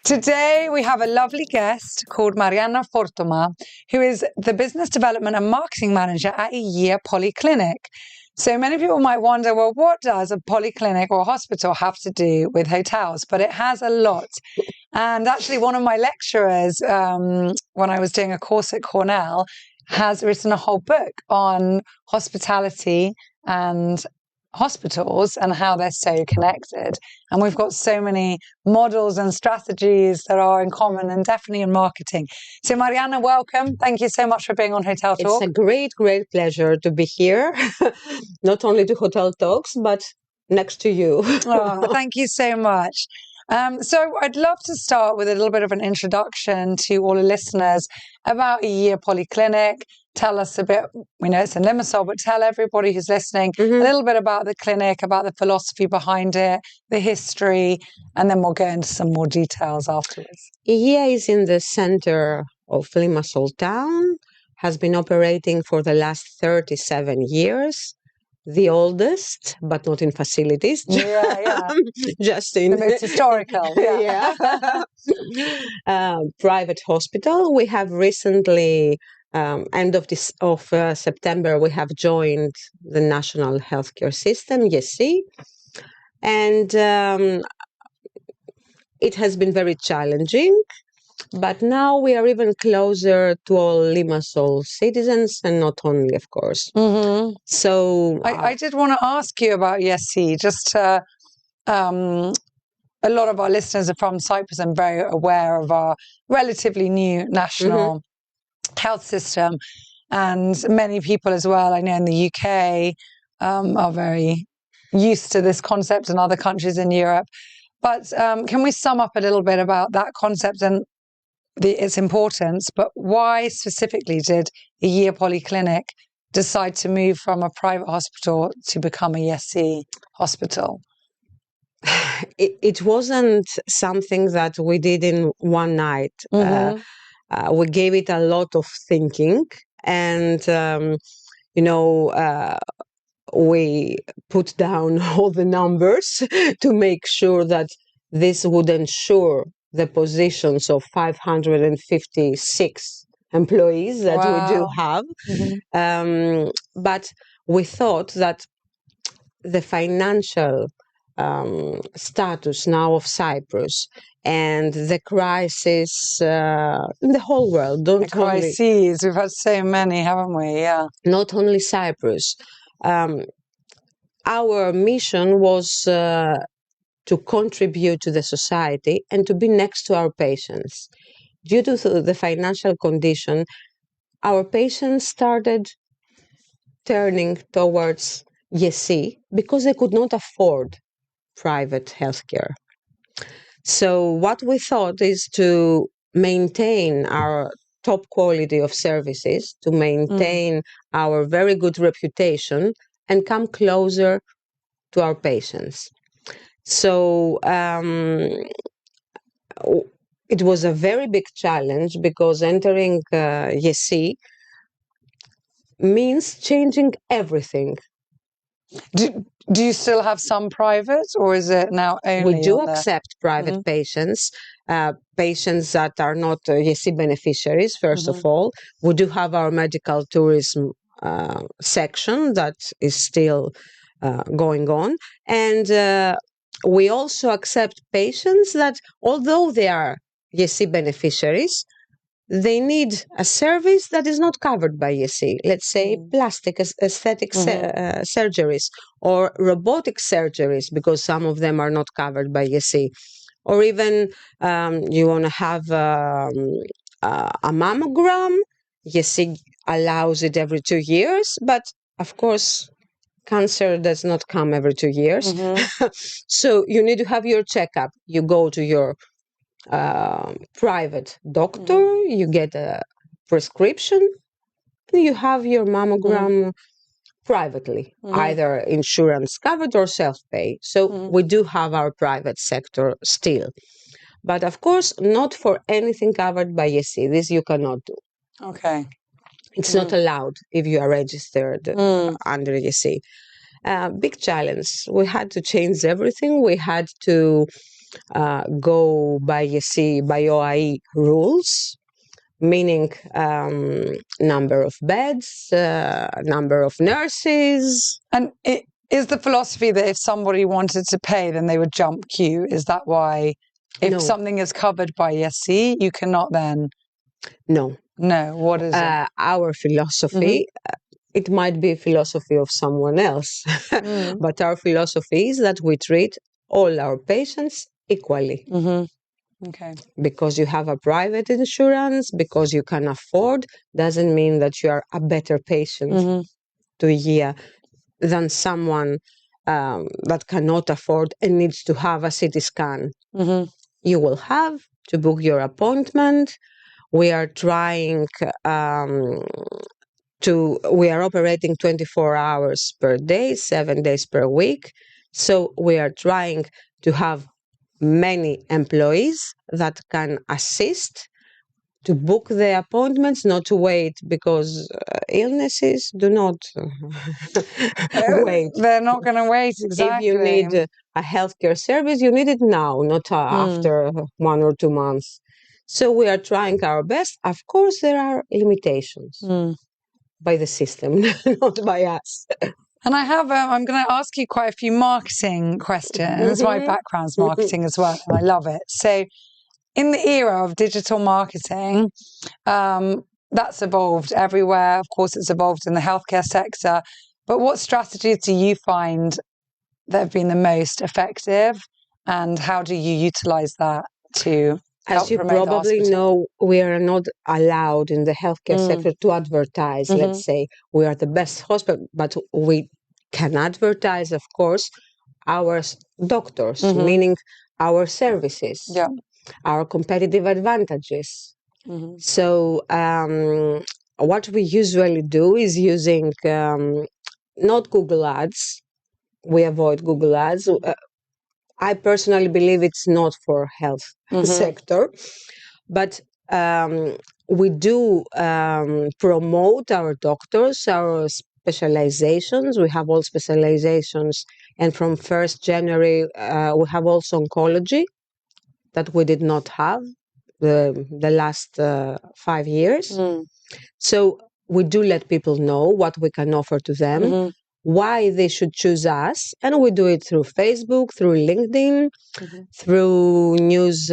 Today we have a lovely guest called Marianna Fortoma, who is the Business Development and Marketing Manager at YGIA Polyclinic. So many people might wonder, well, what does a polyclinic or hospital have to do with hotels? But it has a lot. And actually one of my lecturers, when I was doing a course at Cornell, has written a whole book on hospitality and hospitals and how they're so connected. And we've got so many models and strategies that are in common and definitely in marketing. So Marianna, welcome. Thank you so much for being on Hotel Talk. It's a great pleasure to be here, not only to Hotel Talks, but next to you. Oh, thank you so much. So I'd love to start with a little bit of an introduction to all the listeners about YGIA Polyclinic. Tell us a bit, we know it's in Limassol, but tell everybody who's listening a little bit about the clinic, about the philosophy behind it, the history, and then we'll go into some more details afterwards. YGIA is in the center of Limassol town, has been operating for the last 37 years. The oldest, but not in facilities. Just in the most historical. Private hospital. We have recently, end of September, we have joined the national healthcare system, YGIA, and it has been very challenging. But now we are even closer to all Limassol citizens, and not only, of course. So I did want to ask you about YGIA. Just a lot of our listeners are from Cyprus and very aware of our relatively new national health system, and many people as well, I know in the UK, are very used to this concept, and other countries in Europe. But can we sum up a little bit about that concept and its importance, but why specifically did YGIA Polyclinic decide to move from a private hospital to become a YGIA hospital? It wasn't something that we did in one night. We gave it a lot of thinking, and we put down all the numbers to make sure that this would ensure the positions of 556 employees that we do have. But we thought that the financial status now of Cyprus and the crisis in the whole world. Crises, we've had so many, haven't we? Yeah. Not only Cyprus. Our mission was to contribute to the society and to be next to our patients. Due to the financial condition, our patients started turning towards YGIA because they could not afford private healthcare. So what we thought is to maintain our top quality of services, to maintain our very good reputation, and come closer to our patients. So it was a very big challenge because entering YGIA means changing everything. Do you still have some private, or is it now only? We do accept private patients, patients that are not YGIA beneficiaries, first of all. We do have our medical tourism section that is still going on. And we also accept patients that, although they are YGIA beneficiaries, they need a service that is not covered by YGIA. Let's say plastic aesthetic surgeries or robotic surgeries, because some of them are not covered by YGIA. Or even you want to have a mammogram. YGIA allows it every 2 years, but of course, cancer does not come every 2 years. So you need to have your checkup. You go to your private doctor, you get a prescription, you have your mammogram privately, either insurance covered or self-pay. So we do have our private sector still. But of course, not for anything covered by YGIA. This you cannot do. Okay. It's not allowed if you are registered under YGIA. Big challenge. We had to change everything. We had to go by YGIA rules, meaning number of beds, number of nurses. And is the philosophy that if somebody wanted to pay, then they would jump queue? Is that why if something is covered by YGIA, you cannot then? No. No, what is it? Our philosophy, it might be a philosophy of someone else, but our philosophy is that we treat all our patients equally. Okay. Because you have a private insurance, because you can afford, doesn't mean that you are a better patient to a year than someone that cannot afford and needs to have a CT scan. You will have to book your appointment. We are trying we are operating 24 hours per day, 7 days per week. So we are trying to have many employees that can assist to book the appointments, not to wait, because illnesses do not wait. They're not going to wait, exactly. If you need a healthcare service, you need it now, not after 1 or 2 months. So we are trying our best. Of course, there are limitations by the system, not by us. And I'm going to ask you quite a few marketing questions. My background's marketing as well, and I love it. So in the era of digital marketing, that's evolved everywhere. Of course, it's evolved in the healthcare sector. But what strategies do you find that have been the most effective, and how do you utilize that to help As you promote probably know, we are not allowed in the healthcare sector to advertise. Let's say we are the best hospital, but we can advertise, of course, our doctors, meaning our services, our competitive advantages. So what we usually do is using not Google Ads. We avoid Google Ads. I personally believe it's not for health sector, but we do promote our doctors, our specializations. We have all specializations, and from 1st January we have also oncology that we did not have the last 5 years. So we do let people know what we can offer to them, why they should choose us, and we do it through Facebook, through LinkedIn, through news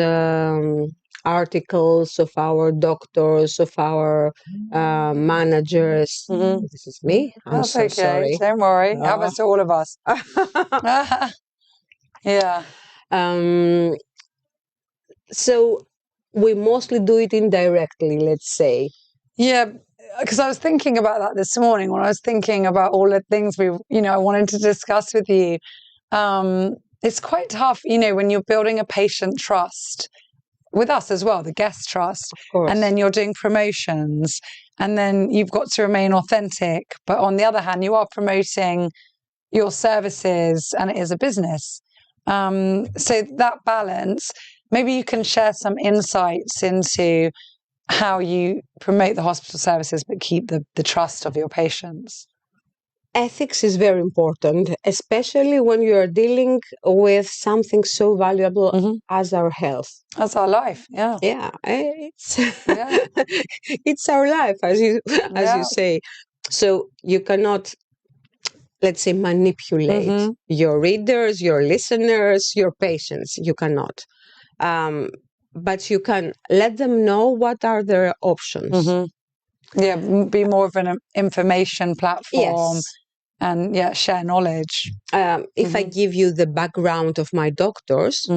articles of our doctors, of our managers. This is me. That's so okay. Sorry. Don't worry. Happens to all of us. Yeah. So we mostly do it indirectly, let's say. Yeah, because I was thinking about that this morning when I was thinking about all the things I wanted to discuss with you. It's quite tough, when you're building a patient trust with us as well, the guest trust, and then you're doing promotions, and then you've got to remain authentic. But on the other hand, you are promoting your services, and it is a business. So that balance, maybe you can share some insights into how you promote the hospital services but keep the trust of your patients. Ethics is very important, especially when you are dealing with something so valuable as our health. As our life, yeah. Yeah, it's our life, as you say. So you cannot, let's say, manipulate your readers, your listeners, your patients. You cannot. But you can let them know what are their options. Yeah, be more of an information platform. Yes. And share knowledge. If I give you the background of my doctors,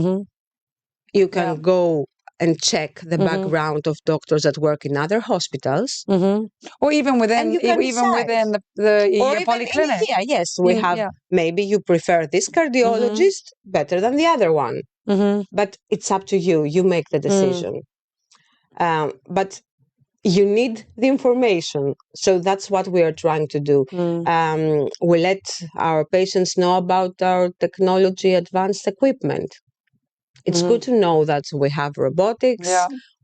you can go and check the background of doctors that work in other hospitals, or even within the Polyclinic. Yes, we have. Maybe you prefer this cardiologist better than the other one, but it's up to you. You make the decision. But you need the information. So that's what we are trying to do. We let our patients know about our technology advanced equipment. It's good to know that we have robotics,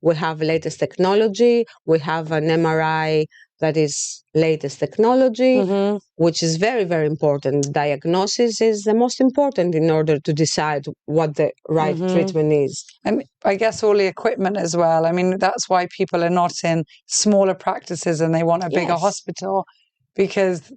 we have latest technology, we have an MRI that is latest technology, which is very, very important. Diagnosis is the most important in order to decide what the right treatment is. And I guess all the equipment as well. I mean, that's why people are not in smaller practices and they want a bigger hospital, because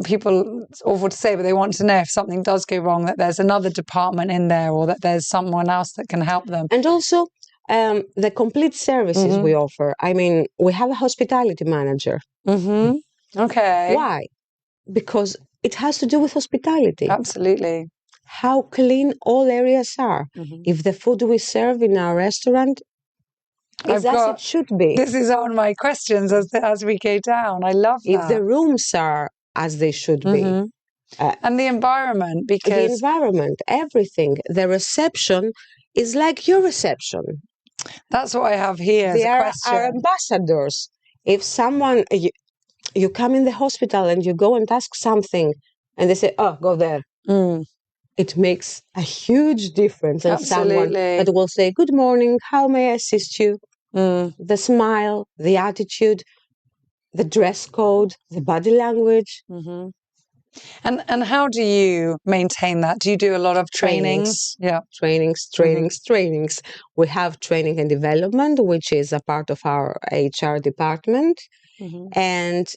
people awful to say, but they want to know if something does go wrong, that there's another department in there or that there's someone else that can help them. And also the complete services we offer. I mean, we have a hospitality manager. Okay. Why? Because it has to do with hospitality. Absolutely. How clean all areas are. If the food we serve in our restaurant is as it should be. This is on my questions as we go down. I love that. If the rooms are as they should be. And the environment, because... The environment, everything. The reception is like your reception. That's what I have here as a question. They are our ambassadors. If someone, you come in the hospital and you go and ask something and they say, oh, go there. It makes a huge difference. And someone that will say, good morning, how may I assist you? The smile, the attitude, the dress code, the body language. And how do you maintain that? Do you do a lot of trainings? Yeah. Trainings. We have training and development, which is a part of our HR department. And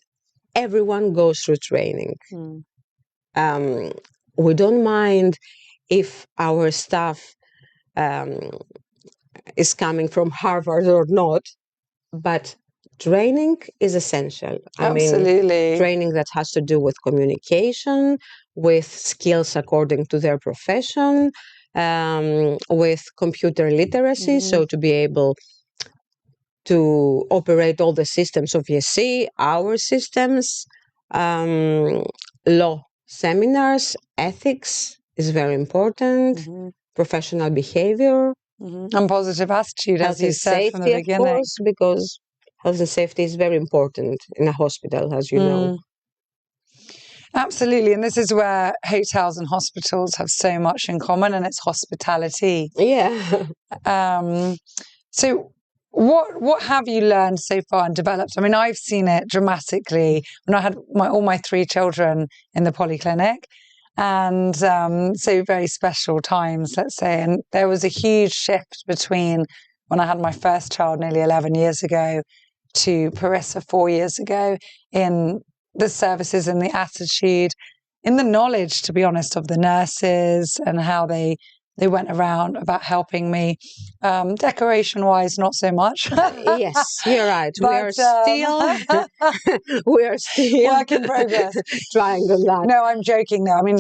everyone goes through training. We don't mind if our staff is coming from Harvard or not, but training is essential. Absolutely. I mean, training that has to do with communication, with skills according to their profession, with computer literacy, so to be able to operate all the systems of YGIA, our systems, law seminars, ethics is very important, professional behavior. And positive attitude, as you said from the beginning. Of course, because health and safety is very important in a hospital, as you know. Absolutely. And this is where hotels and hospitals have so much in common, and it's hospitality. Yeah. So what have you learned so far and developed? I mean, I've seen it dramatically when I had all my 3 children in the Polyclinic. And so very special times, let's say. And there was a huge shift between when I had my first child nearly 11 years ago to Parissa 4 years ago, in the services and the attitude, in the knowledge, to be honest, of the nurses and how they went around about helping me. Decoration-wise, not so much. Yes, you're right. We are still work in progress. Trying on that. No, I'm joking now. I mean,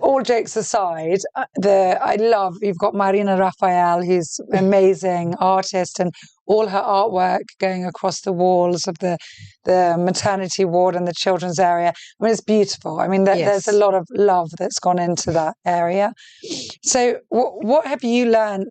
all jokes aside, you've got Marina Raphael, who's an amazing artist, and all her artwork going across the walls of the maternity ward and the children's area. I mean, it's beautiful. I mean, there's a lot of love that's gone into that area. So what have you learned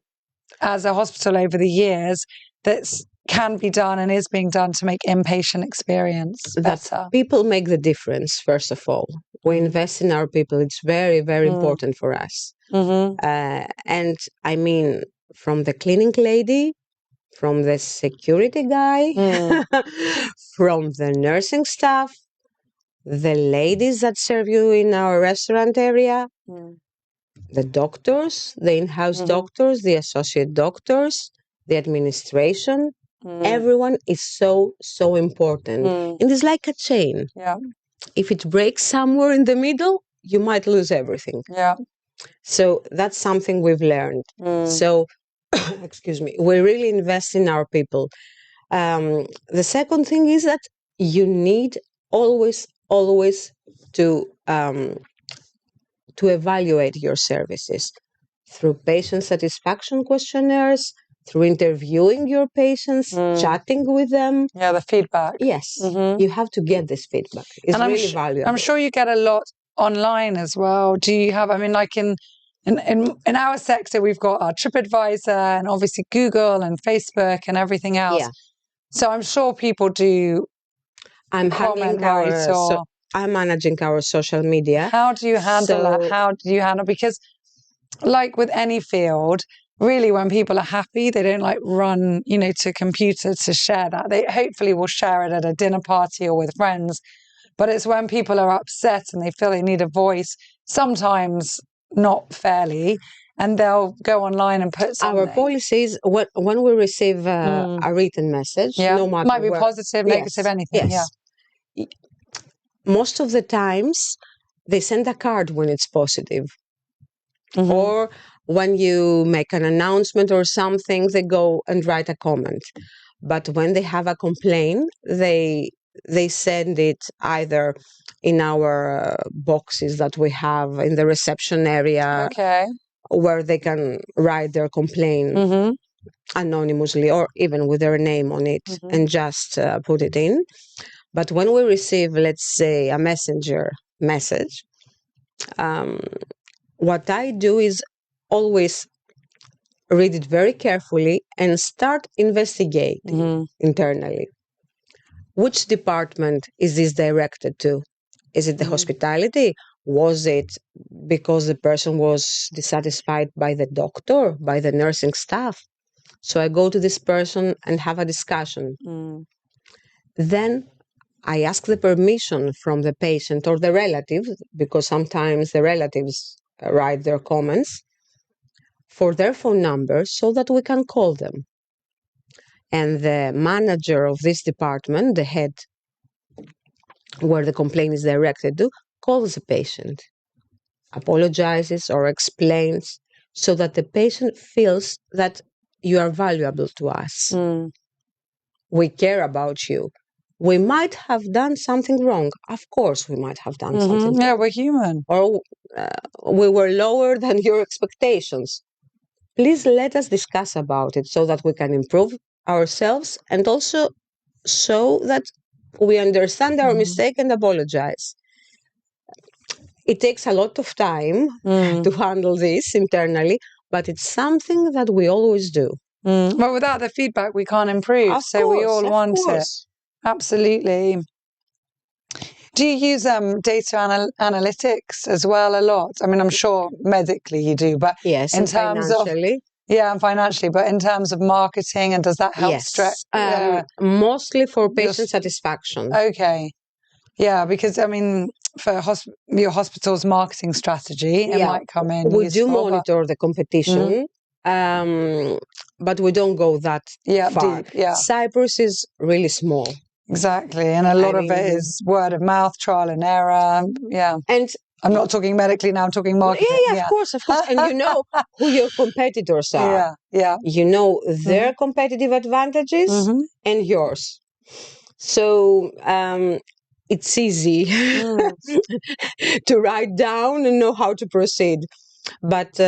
as a hospital over the years that can be done and is being done to make inpatient experience better? That people make the difference, first of all. We invest in our people. It's very, very important for us. And I mean, from the cleaning lady, from the security guy, from the nursing staff, the ladies that serve you in our restaurant area, the doctors, the in-house doctors, the associate doctors, the administration. Everyone is so, so important. And it's like a chain. Yeah. If it breaks somewhere in the middle, you might lose everything. Yeah. So that's something we've learned. So, excuse me, we really invest in our people. The second thing is that you need always to evaluate your services through patient satisfaction questionnaires, through interviewing your patients, chatting with them. Yeah, the feedback. Yes, you have to get this feedback. It's really valuable. I'm sure you get a lot online as well. Do you have, I mean, like in our sector, we've got our TripAdvisor and obviously Google and Facebook and everything else. Yeah. So I'm sure people do. I'm managing our social media. How do you handle that? How do you handle? Because like with any field, really, when people are happy, they don't like run, to computer to share that. They hopefully will share it at a dinner party or with friends. But it's when people are upset and they feel they need a voice, sometimes not fairly, and they'll go online and put something. Our policies, when we receive a written message, no matter might be positive, negative, anything. Yes. Most of the times, they send a card when it's positive. Or when you make an announcement or something, they go and write a comment. But when they have a complaint, they send it either in our boxes that we have in the reception area, where they can write their complaint anonymously or even with their name on it and just put it in. But when we receive, let's say, a messenger message, what I do is always read it very carefully and start investigating internally. Which department is this directed to? Is it the hospitality? Was it because the person was dissatisfied by the doctor, by the nursing staff? So I go to this person and have a discussion. Then I ask the permission from the patient or the relative, because sometimes the relatives write their comments, for their phone number so that we can call them. And the manager of this department, the head where the complaint is directed to, calls the patient, apologizes or explains, so that the patient feels that you are valuable to us. We care about you. We might have done something wrong. Of course, we might have done something wrong. Yeah, we're human. Or we were lower than your expectations. Please let us discuss about it so that we can improve ourselves and also so that we understand our mistake and apologize. It takes a lot of time to handle this internally, but it's something that we always do. Well, without the feedback, we can't improve. We all want it. Absolutely. Do you use data analytics as well a lot? I mean, I'm sure medically you do, but yes, in terms financially. And financially, but in terms of marketing, and does that help? Yes, mostly for patient satisfaction. Okay. Yeah, because I mean, for your hospital's marketing strategy, it might come in. We do monitor the competition, but we don't go that far. Deep, Cyprus is really small. Exactly, and a lot of it is word of mouth, trial and error. And I'm not talking medically now, I'm talking marketing. Of course. And you know who your competitors are. You know their competitive advantages and yours. So it's easy to write down and know how to proceed. But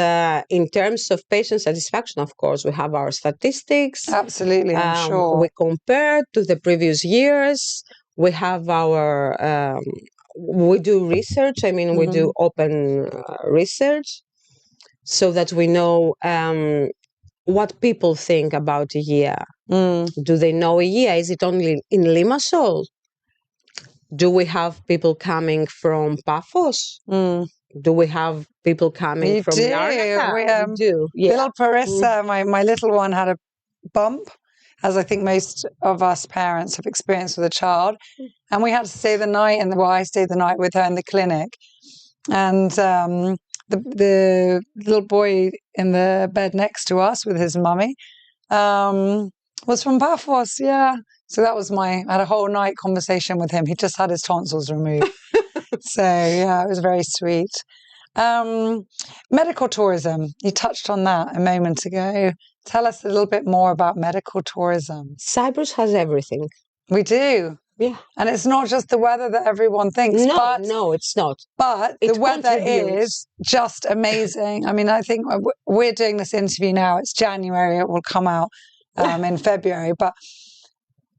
in terms of patient satisfaction, of course, we have our statistics. Absolutely, I'm sure. We compare to the previous years. We have our... we do research. I mean, we do open research so that we know what people think about YGIA. Do they know YGIA? Is it only in Limassol? Do we have people coming from Paphos? Do we have people coming from Larnaca? We do. Little Parissa, my little one, had a bump, as I think most of us parents have experienced with a child. And we had to stay the night, I stayed the night with her in the clinic. And the little boy in the bed next to us with his mummy was from Paphos, So that was I had a whole night conversation with him. He just had his tonsils removed. So, it was very sweet. Medical tourism, you touched on that a moment ago. Tell us a little bit more about medical tourism. Cyprus has everything. We do. Yeah. And it's not just the weather that everyone thinks. No, it's not. But the weather is just amazing. I mean, I think we're doing this interview now. It's January. It will come out in February. But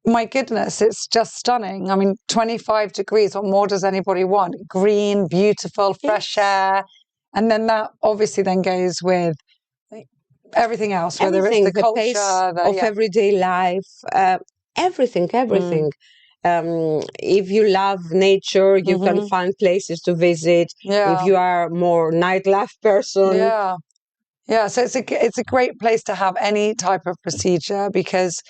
my goodness, it's just stunning. I mean, 25 degrees. What more does anybody want? Green, beautiful, fresh air. And then that obviously then goes with everything else, whether it's the culture, pace of everyday life, everything. If you love nature, you can find places to visit. If you are more nightlife person, Yeah, so it's a great place to have any type of procedure because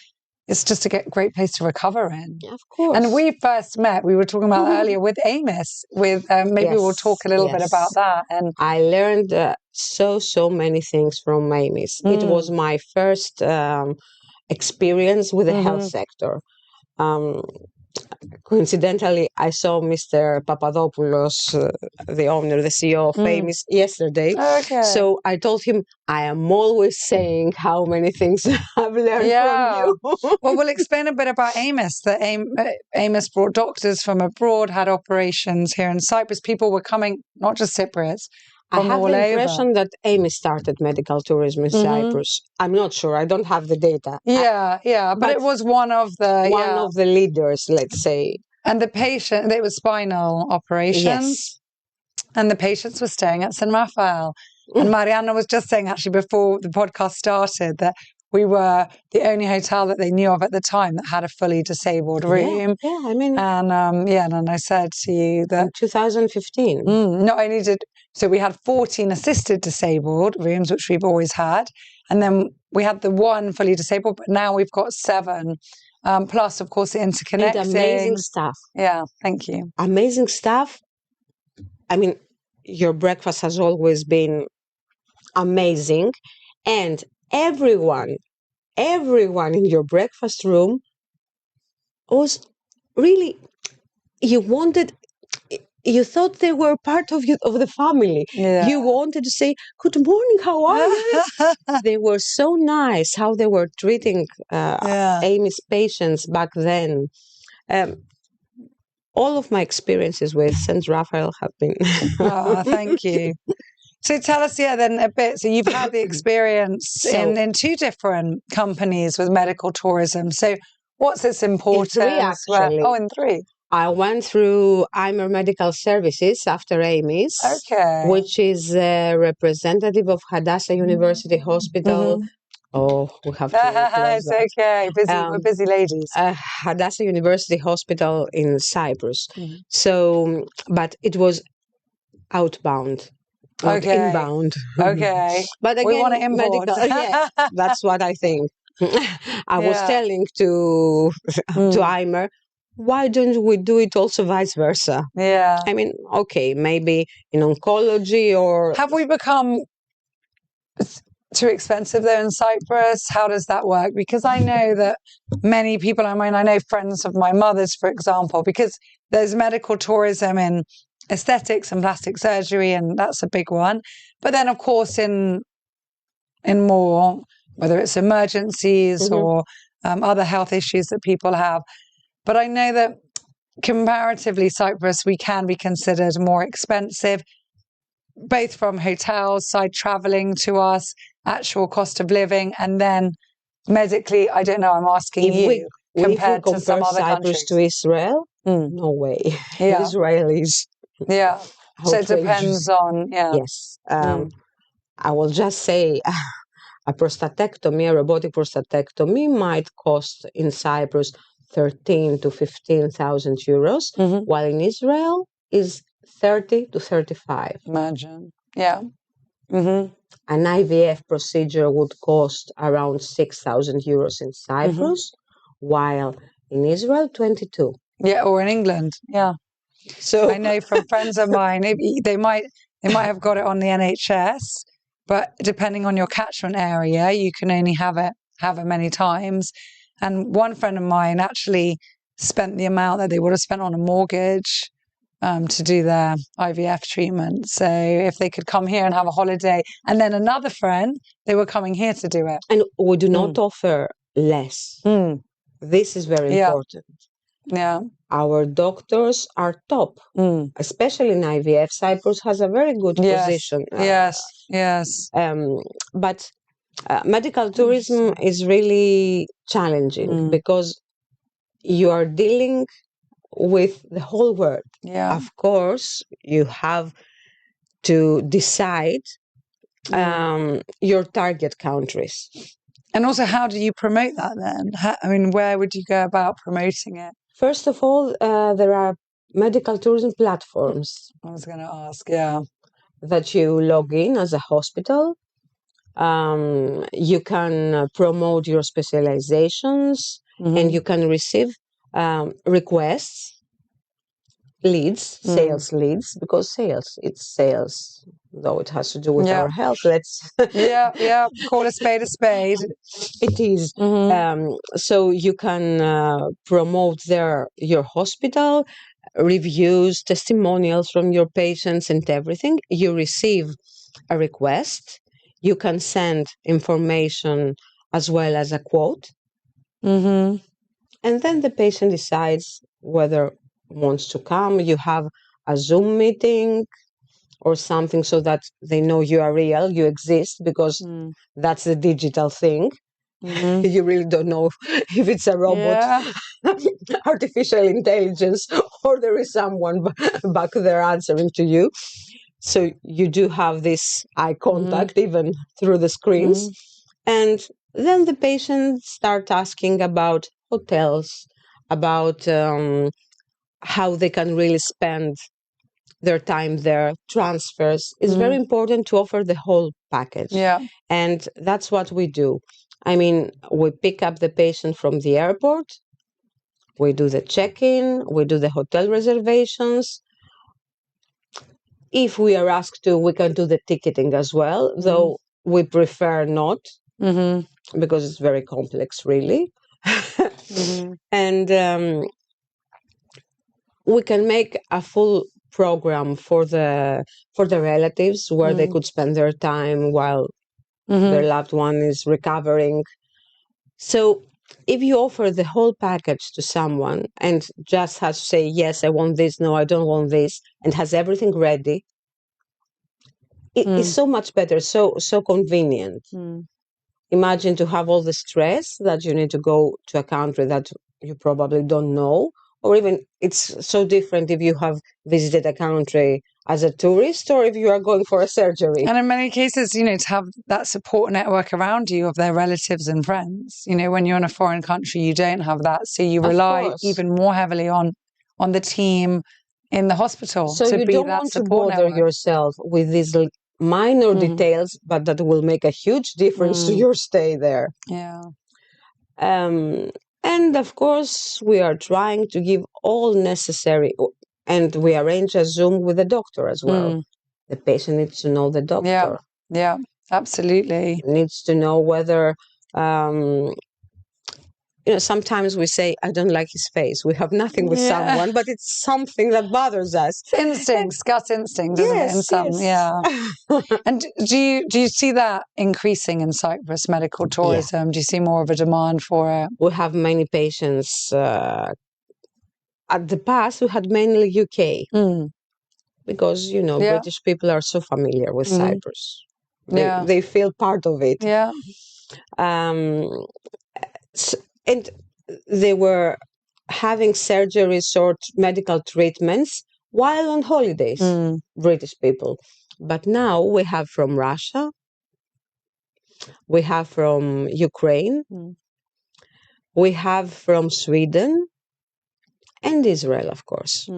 it's just a great place to recover in. Of course. And we first met, we were talking about earlier with Amos, with maybe we'll talk a little bit about that. And I learned so many things from Amos. It was my first experience with the health sector. Coincidentally, I saw Mr. Papadopoulos, the owner, the CEO of Amos, yesterday. Okay. So I told him, I am always saying how many things I've learned from you. Well, we'll explain a bit about Amos. That Amos brought doctors from abroad, had operations here in Cyprus. People were coming, not just Cyprus, I have the impression over. that Amos started medical tourism in Cyprus. I'm not sure. I don't have the data. But it was one of the leaders, let's say. And the patient, it was spinal operations. Yes. And the patients were staying at San Rafael. And Marianna was just saying, actually, before the podcast started, that we were the only hotel that they knew of at the time that had a fully disabled room. Yeah, I mean... And I said to you that... In 2015. Not only so we had 14 assisted disabled rooms, which we've always had. And then we had the one fully disabled, but now we've got 7. Plus, of course, the interconnecting. And amazing staff. Yeah, thank you. Amazing staff. I mean, your breakfast has always been amazing. And everyone in your breakfast room was really, you thought they were part of the family. Yeah. You wanted to say, good morning, how are you? They were so nice how they were treating Amy's patients back then. All of my experiences with St. Raphael have been... Thank you. So tell us, then a bit. So you've had the experience in 2 different companies with medical tourism. So what's its importance? In 3, actually. In 3. I went through Eimer Medical Services after Amy's, which is a representative of Hadassah University Hospital. Oh, we have to It's that. Okay. We're busy ladies. Hadassah University Hospital in Cyprus. So, but it was outbound, not inbound. Okay. But again, we want to import. That's what I think. I was telling to Eimer, why don't we do it also vice versa? Yeah. I mean, okay, maybe in oncology or... Have we become too expensive though in Cyprus? How does that work? Because I know that many people, I know friends of my mother's, for example, because there's medical tourism in aesthetics and plastic surgery, and that's a big one. But then, of course, in more, whether it's emergencies or other health issues that people have. But I know that comparatively, Cyprus, we can be considered more expensive, both from hotels, side traveling to us, actual cost of living, and then medically, I don't know, I'm asking you, compared to some other Cyprus countries. To Israel? No way. Yeah. Israelis. Yeah. So it depends on, Yes. I will just say a prostatectomy, a robotic prostatectomy might cost in Cyprus 13 to 15,000 euros, while in Israel is 30 to 35. Imagine. Yeah. An IVF procedure would cost around 6,000 euros in Cyprus, while in Israel, 22. Yeah, or in England. Yeah. So I know from friends of mine, they might have got it on the NHS, but depending on your catchment area, you can only have it many times. And one friend of mine actually spent the amount that they would have spent on a mortgage to do their IVF treatment. So if they could come here and have a holiday, and then another friend, they were coming here to do it. And we do not offer less. This is very important. Yeah. Our doctors are top, especially in IVF. Cyprus has a very good position. Yes. But medical tourism is really challenging because you are dealing with the whole world. Yeah. Of course, you have to decide your target countries. And also, how do you promote that then? Where would you go about promoting it? First of all, there are medical tourism platforms. I was going to ask, that you log in as a hospital, You can promote your specializations, and you can receive requests, leads, sales leads, because it's sales, though it has to do with our health. Let's call a spade a spade. It is. So you can promote your hospital, reviews, testimonials from your patients, and everything. You receive a request. You can send information as well as a quote. And then the patient decides whether wants to come. You have a Zoom meeting or something so that they know you are real, you exist, because that's the digital thing. You really don't know if it's a robot, artificial intelligence, or there is someone back there answering to you. So you do have this eye contact even through the screens. And then the patients start asking about hotels, about how they can really spend their time there, transfers. It's very important to offer the whole package. And that's what we do. I mean, we pick up the patient from the airport, we do the check-in, we do the hotel reservations. If we are asked to, we can do the ticketing as well, though we prefer not, because it's very complex, really. And we can make a full program for the relatives where they could spend their time while their loved one is recovering. So if you offer the whole package to someone and just has to say, yes, I want this, no, I don't want this, and has everything ready, it is so much better, so convenient. Imagine to have all the stress that you need to go to a country that you probably don't know, or even it's so different if you have visited a country as a tourist or if you are going for a surgery. And in many cases, to have that support network around you of their relatives and friends. When you're in a foreign country, you don't have that. So you rely even more heavily on the team in the hospital. So you don't want to bother yourself with these minor details, but that will make a huge difference to your stay there. And of course, we are trying to give all necessary, and we arrange a Zoom with the doctor as well. The patient needs to know the doctor. Yeah, absolutely. Needs to know whether, sometimes we say, I don't like his face. We have nothing with someone, but it's something that bothers us. It's instincts, gut instinct, isn't it? In some, And do you see that increasing in Cyprus, medical tourism? Do you see more of a demand for it? We have many patients. At the past, we had mainly UK. Because, British people are so familiar with Cyprus. They feel part of it. And they were having surgeries or medical treatments while on holidays, British people. But now we have from Russia, we have from Ukraine, we have from Sweden, and Israel, of course.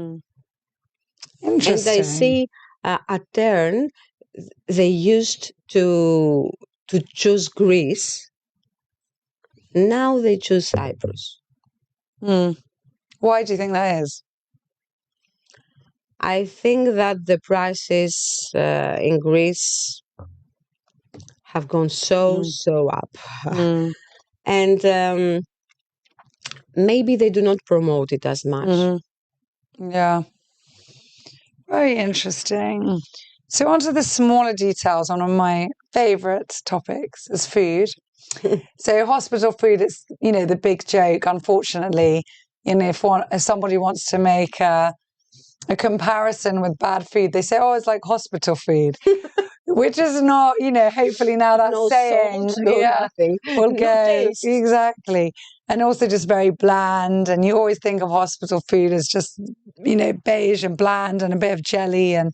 Interesting. And I see a turn. They used to choose Greece. Now they choose Cyprus. Why do you think that is? I think that the prices in Greece have gone so up. And maybe they do not promote it as much. Very interesting. So on to the smaller details. One of my favorite topics is food. So hospital food is, the big joke, unfortunately. If somebody wants to make a comparison with bad food, they say, oh, it's like hospital food, which is not, hopefully now that's no saying, salt, nothing. Will go, exactly. And also just very bland. And you always think of hospital food as just, beige and bland and a bit of jelly. And,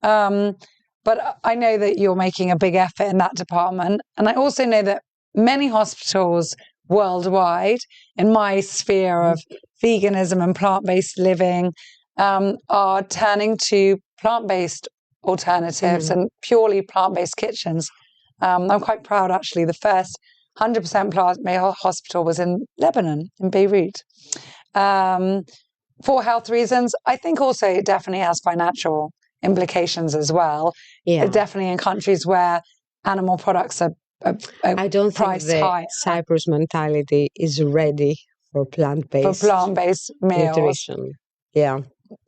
but I know that you're making a big effort in that department. And I also know that many hospitals worldwide, in my sphere of veganism and plant-based living, are turning to plant-based alternatives and purely plant-based kitchens. I'm quite proud, actually. The first 100% plant-based hospital was in Lebanon, in Beirut. For health reasons. I think also it definitely has financial implications as well. Yeah. Definitely in countries where animal products are I don't think priced the higher. Cyprus mentality is ready for plant-based meals. nutrition. Yeah.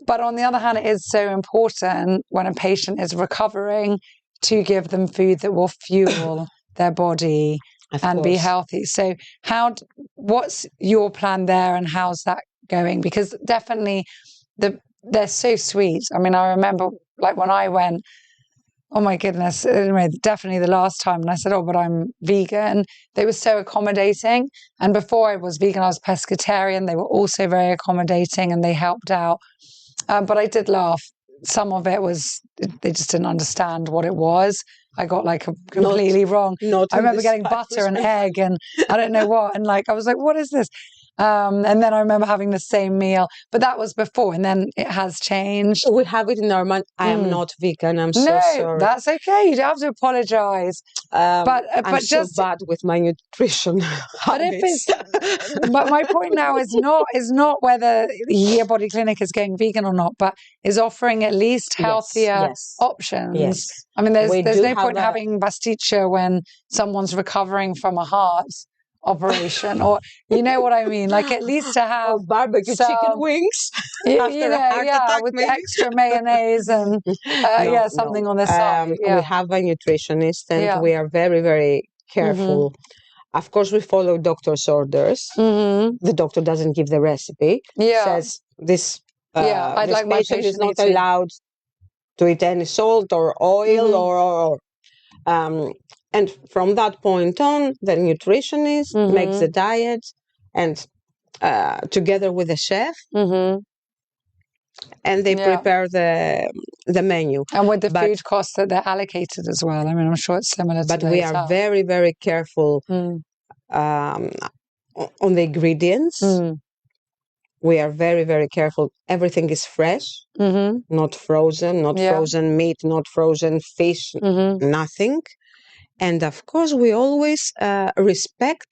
But on the other hand, it is so important when a patient is recovering to give them food that will fuel their body and be healthy. So what's your plan there, and how's that going? Because definitely they're so sweet. I mean, I remember like when I went, oh my goodness, anyway, definitely the last time, and I said, oh, but I'm vegan. They were so accommodating. And before I was vegan, I was pescatarian. They were also very accommodating and they helped out. But I did laugh. Some of it was, they just didn't understand what it was. I got like completely wrong. I remember getting butter and egg and I don't know what. And like, I was like, what is this? And then I remember having the same meal, but that was before, and then it has changed. We have it in our mind. I am not vegan. I'm so sorry. That's okay. You don't have to apologize. But I'm just so bad with my nutrition but habits. But my point now is not whether YGIA Polyclinic is going vegan or not, but is offering at least healthier options. Yes. I mean, there's no point having pasticcio when someone's recovering from a heart operation, or you know what I mean, like at least to have barbecue chicken wings after a heart attack, with maybe. extra mayonnaise and something on the side. We have a nutritionist and we are very, very careful. Of course, we follow doctor's orders. The doctor doesn't give the recipe. Says this patient is not allowed to eat any salt or oil and from that point on, the nutritionist makes the diet and together with the chef, and they prepare the menu. And with the food costs that they're allocated as well. I mean, I'm sure it's similar to But we are very, very careful on the ingredients. We are very, very careful. Everything is fresh, not frozen, not frozen meat, not frozen fish, nothing. And of course, we always respect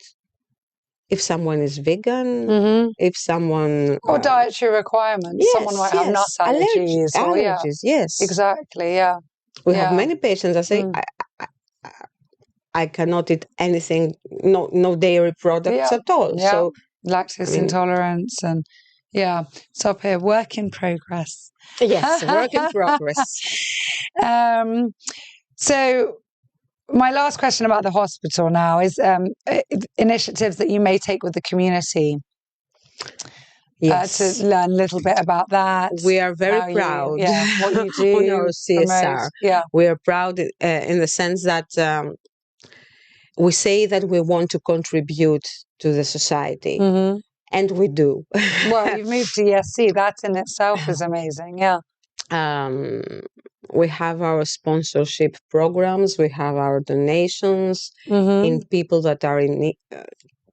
if someone is vegan, if someone... Or dietary requirements. Yes, someone might have nut allergies. Allergies, yes. Exactly, yeah. We have many patients that say, I cannot eat anything, no dairy products at all. Yeah. So lactose intolerance and stop here. Work in progress. Yes, work in progress. So my last question about the hospital now is initiatives that you may take with the community. To learn a little bit about that. We are very proud what you do on our CSR. We are proud in the sense that we say that we want to contribute to the society. And we do. Well, you've moved to ESC. That in itself is amazing. Yeah. We have our sponsorship programs. We have our donations in people that are in need,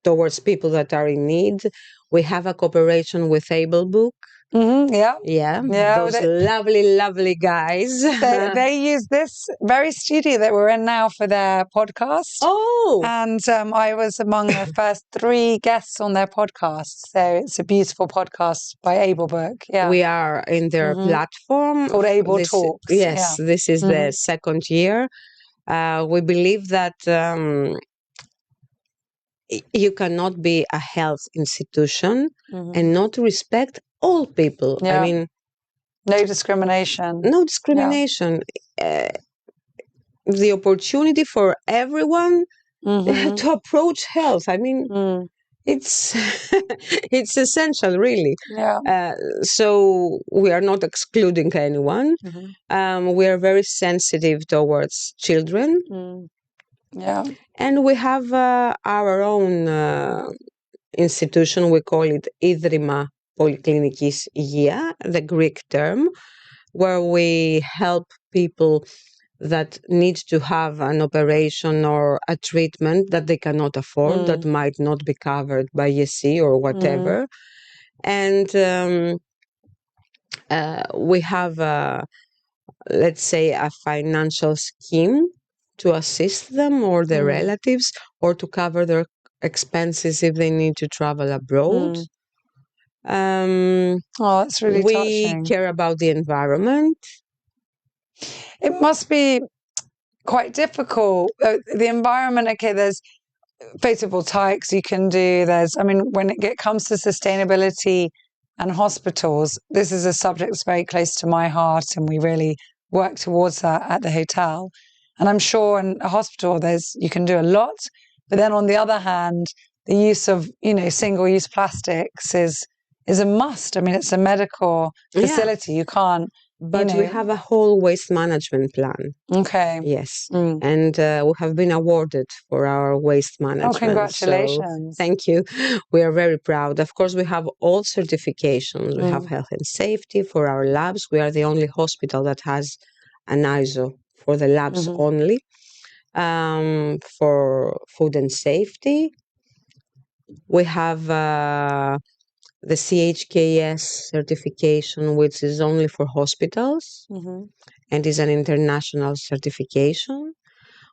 towards people that are in need. We have a cooperation with AbleBook. Those lovely guys. They use this very studio that we're in now for their podcast. And I was among the first 3 guests on their podcast. So it's a beautiful podcast by AbleBook. We are in their platform called Able Talks. Yes, this is the 2nd year. We believe that you cannot be a health institution and not respect all people. I mean, no discrimination. No discrimination. The opportunity for everyone to approach health. I mean, it's it's essential, really. So we are not excluding anyone. We are very sensitive towards children. And we have our own institution. We call it Idrima Polyclinikis YGIA, the Greek term, where we help people that need to have an operation or a treatment that they cannot afford, that might not be covered by YGIA or whatever. And we have, let's say, a financial scheme to assist them or their relatives, or to cover their expenses if they need to travel abroad. That's really touching. We care about the environment. It must be quite difficult. The environment, okay, there's photovoltaics you can do. When it comes to sustainability and hospitals, this is a subject that's very close to my heart, and we really work towards that at the hotel. And I'm sure in a hospital, you can do a lot. But then on the other hand, the use of, single-use plastics is a must. I mean, it's a medical facility. You can't. But we have a whole waste management plan. Okay. Yes. And we have been awarded for our waste management. Oh, congratulations. So, thank you. We are very proud. Of course, we have all certifications. We have health and safety for our labs. We are the only hospital that has an ISO for the labs only. For food and safety, we have the CHKS certification, which is only for hospitals and is an international certification.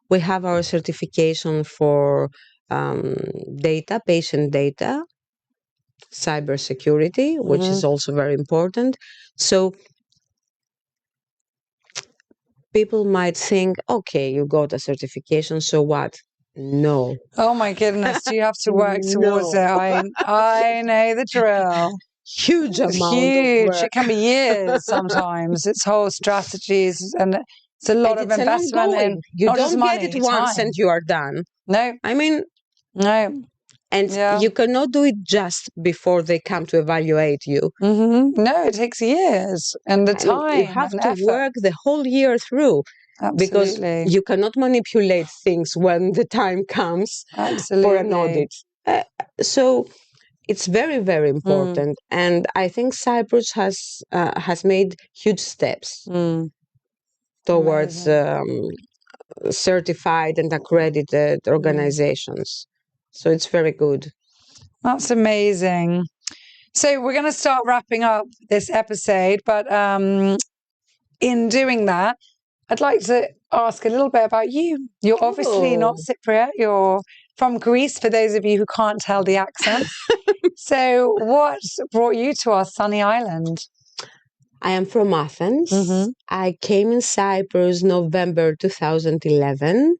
We have our certification for patient data, cybersecurity, which is also very important. So people might think, okay, you got a certification, so what? No. Oh my goodness, do you have to work towards it? I know the drill. Huge amount of work. It can be years sometimes. It's whole strategies, and it's a lot of investment in you not don't just money, get it once and you are done. No. No. And you cannot do it just before they come to evaluate you. No, it takes years, and the time. You have to work the whole year through. Absolutely. Because you cannot manipulate things when the time comes for an audit. So it's very, very important. And I think Cyprus has made huge steps towards certified and accredited organizations. So it's very good. That's amazing. So we're going to start wrapping up this episode, but in doing that, I'd like to ask a little bit about you. You're obviously not Cypriot. You're from Greece, for those of you who can't tell the accent. So what brought you to our sunny island? I am from Athens. I came in Cyprus November 2011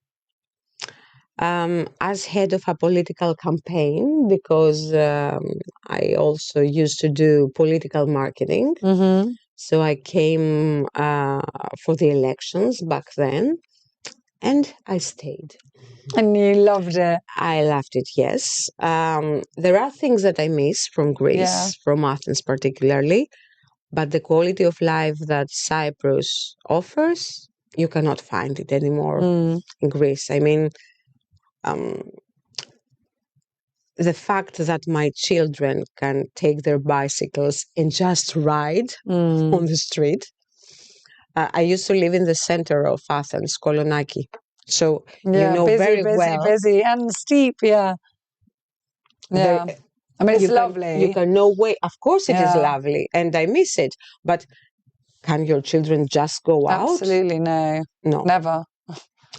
as head of a political campaign, because I also used to do political marketing. So I came for the elections back then, and I stayed. And you loved it? I loved it, yes. There are things that I miss from Greece, from Athens particularly, but the quality of life that Cyprus offers, you cannot find it anymore in Greece. I mean, the fact that my children can take their bicycles and just ride on the street. I used to live in the center of Athens, Kolonaki. So you know very well. Busy and steep, I mean, it's lovely. You can no way. Of course, it is lovely, and I miss it. But can your children just go out? Absolutely no, never.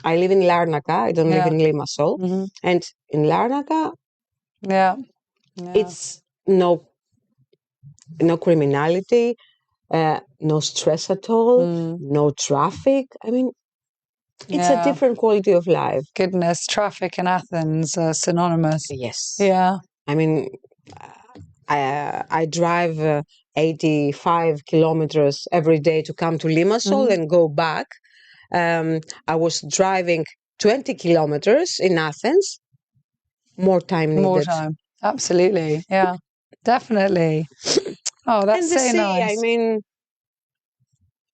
I live in Larnaca. I don't live in Limassol, and in Larnaca, it's no criminality, no stress at all, no traffic. I mean, it's a different quality of life. Goodness, traffic in Athens are synonymous. Yes. Yeah. I mean, I drive 85 kilometers every day to come to Limassol and go back. I was driving 20 kilometers in Athens. More time needed. More time. Absolutely. Yeah, definitely. Oh, that's so nice. I mean,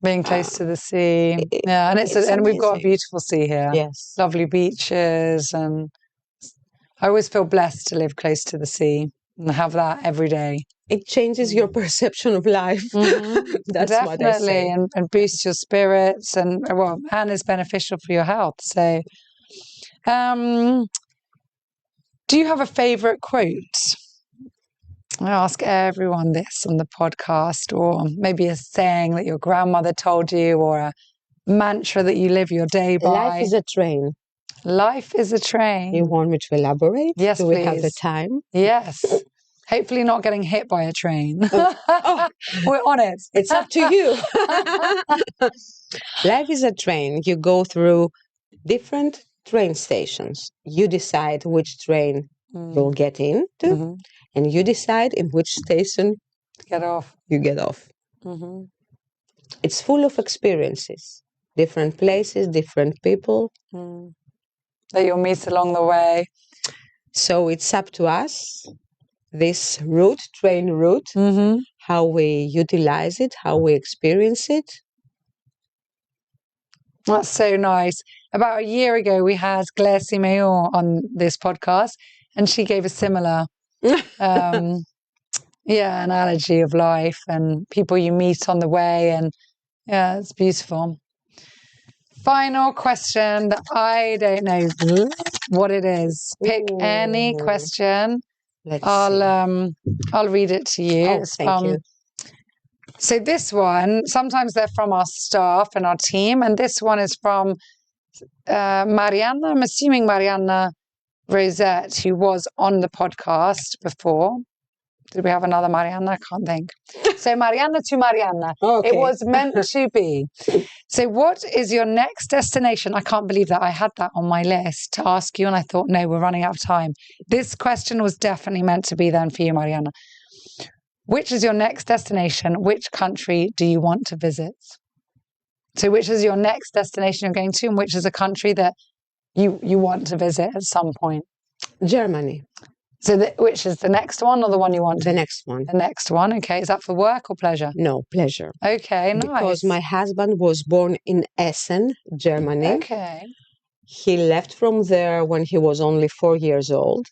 being close to the sea. Yeah, and and we've got a beautiful sea here. Yes. Lovely beaches, and I always feel blessed to live close to the sea and have that every day. It changes your perception of life. That's definitely, what I say. And boosts your spirits, and is beneficial for your health. So, do you have a favorite quote? I ask everyone this on the podcast, or maybe a saying that your grandmother told you, or mantra that you live your day by? Life is a train. Life is a train. You want me to elaborate? Yes, Do please. we have the time? Yes. Hopefully not getting hit by a train. Oh. We're on it. It's up to you. Life is a train. You go through different train stations. You decide which train you'll get into, and you decide in which station Get off. you get off. It's full of experiences, different places, different people. That you'll meet along the way. So it's up to us, this train route, how we utilize it, how we experience it. That's so nice. About a year ago, we had Claire Siméon on this podcast, and she gave a similar analogy of life and people you meet on the way. And yeah, it's beautiful. Final question that I don't know what it is. Pick any question. I'll read it to you. Oh, thank you. So this one, sometimes they're from our staff and our team, and this one is from Marianna. I'm assuming Marianna Rosette, who was on the podcast before. Did we have another Marianna? I can't think. So Marianna to Marianna. Okay. It was meant to be. So what is your next destination? I can't believe that I had that on my list to ask you, and I thought, no, we're running out of time. This question was definitely meant to be then for you, Marianna. Which is your next destination? Which country do you want to visit? So which is your next destination you're going to, and which is a country that you want to visit at some point? Germany. So which is the next one or the one you want to? The next one. The next one, okay. Is that for work or pleasure? No, pleasure. Okay, nice. Because my husband was born in Essen, Germany. Okay. He left from there when he was only 4 years old.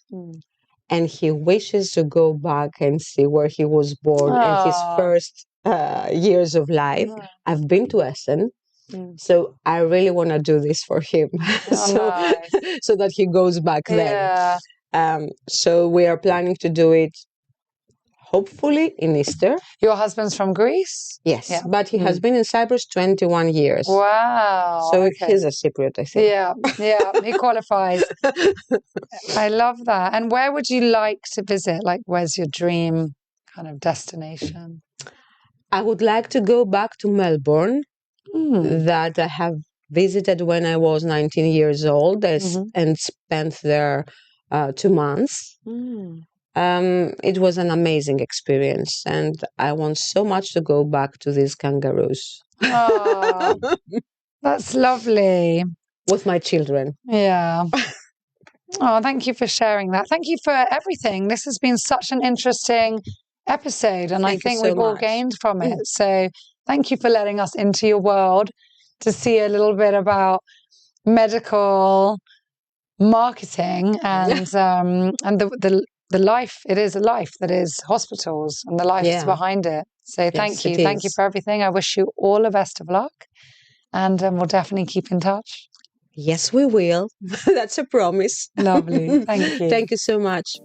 And he wishes to go back and see where he was born and his first years of life. I've been to Essen, so I really want to do this for him, so that he goes back there. So we are planning to do it, hopefully, in Easter. Your husband's from Greece? Yes, but he has been in Cyprus 21 years. Wow. So he's a Cypriot, I think. Yeah, he qualifies. I love that. And where would you like to visit? Like, where's your dream kind of destination? I would like to go back to Melbourne, that I have visited when I was 19 years old and spent there 2 months. It was an amazing experience, and I want so much to go back to these kangaroos. Oh, that's lovely. With my children. Yeah. Oh, thank you for sharing that. Thank you for everything. This has been such an interesting episode, and I think we've all gained from it. So thank you for letting us into your world to see a little bit about medical marketing and the life. It is a life that is hospitals and the life that's behind it. So thank you. Thank you for everything. I wish you all the best of luck, and we'll definitely keep in touch. Yes, we will. That's a promise. Lovely. Thank you. Thank you so much.